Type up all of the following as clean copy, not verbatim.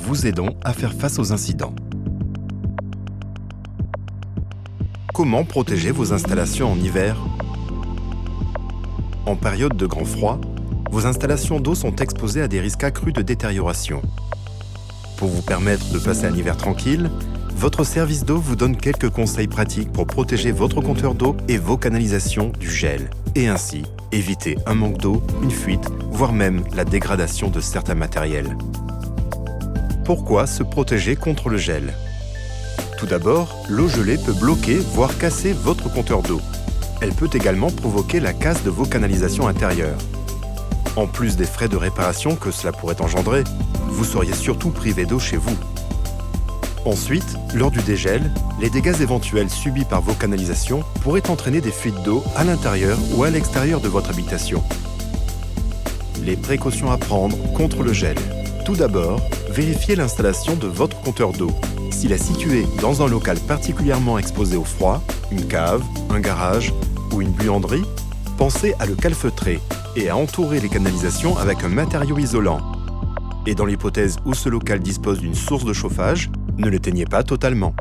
vous aidons à faire face aux incidents. Comment protéger vos installations en hiver? En période de grand froid, vos installations d'eau sont exposées à des risques accrus de détérioration. Pour vous permettre de passer un hiver tranquille, votre service d'eau vous donne quelques conseils pratiques pour protéger votre compteur d'eau et vos canalisations du gel, et ainsi éviter un manque d'eau, une fuite, voire même la dégradation de certains matériels. Pourquoi se protéger contre le gel? Tout d'abord, l'eau gelée peut bloquer, voire casser votre compteur d'eau. Elle peut également provoquer la casse de vos canalisations intérieures. En plus des frais de réparation que cela pourrait engendrer, vous seriez surtout privé d'eau chez vous. Ensuite, lors du dégel, les dégâts éventuels subis par vos canalisations pourraient entraîner des fuites d'eau à l'intérieur ou à l'extérieur de votre habitation. Les précautions à prendre contre le gel. Tout d'abord, vérifiez l'installation de votre compteur d'eau. S'il est situé dans un local particulièrement exposé au froid, une cave, un garage ou une buanderie, pensez à le calfeutrer et à entourer les canalisations avec un matériau isolant. Et dans l'hypothèse où ce local dispose d'une source de chauffage, ne l'éteignez pas totalement.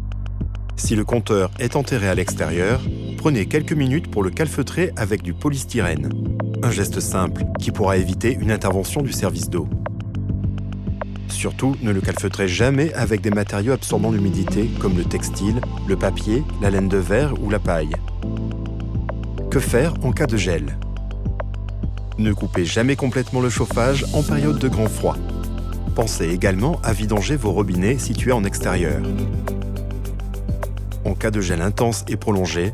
Si le compteur est enterré à l'extérieur, prenez quelques minutes pour le calfeutrer avec du polystyrène. Un geste simple qui pourra éviter une intervention du service d'eau. Surtout, ne le calfeutrez jamais avec des matériaux absorbant l'humidité comme le textile, le papier, la laine de verre ou la paille. Que faire en cas de gel? Ne coupez jamais complètement le chauffage en période de grand froid. Pensez également à vidanger vos robinets situés en extérieur. En cas de gel intense et prolongé,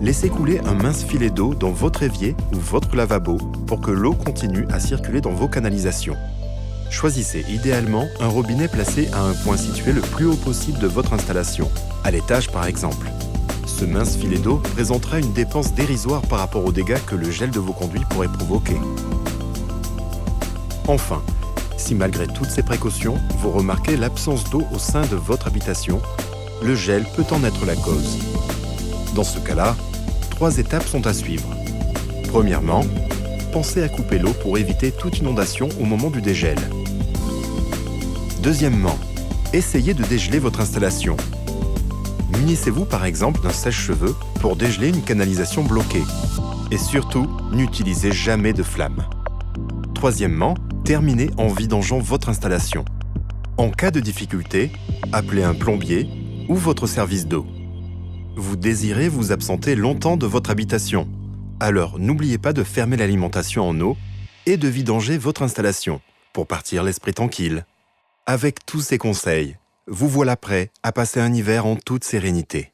laissez couler un mince filet d'eau dans votre évier ou votre lavabo pour que l'eau continue à circuler dans vos canalisations. Choisissez idéalement un robinet placé à un point situé le plus haut possible de votre installation, à l'étage par exemple. Ce mince filet d'eau présentera une dépense dérisoire par rapport aux dégâts que le gel de vos conduits pourrait provoquer. Enfin, si malgré toutes ces précautions, vous remarquez l'absence d'eau au sein de votre habitation, le gel peut en être la cause. Dans ce cas-là, 3 étapes sont à suivre. Premièrement, pensez à couper l'eau pour éviter toute inondation au moment du dégel. Deuxièmement, essayez de dégeler votre installation. Munissez-vous par exemple d'un sèche-cheveux pour dégeler une canalisation bloquée. Et surtout, n'utilisez jamais de flamme. Troisièmement, terminez en vidangeant votre installation. En cas de difficulté, appelez un plombier ou votre service d'eau. Vous désirez vous absenter longtemps de votre habitation. Alors n'oubliez pas de fermer l'alimentation en eau et de vidanger votre installation pour partir l'esprit tranquille. Avec tous ces conseils, vous voilà prêt à passer un hiver en toute sérénité.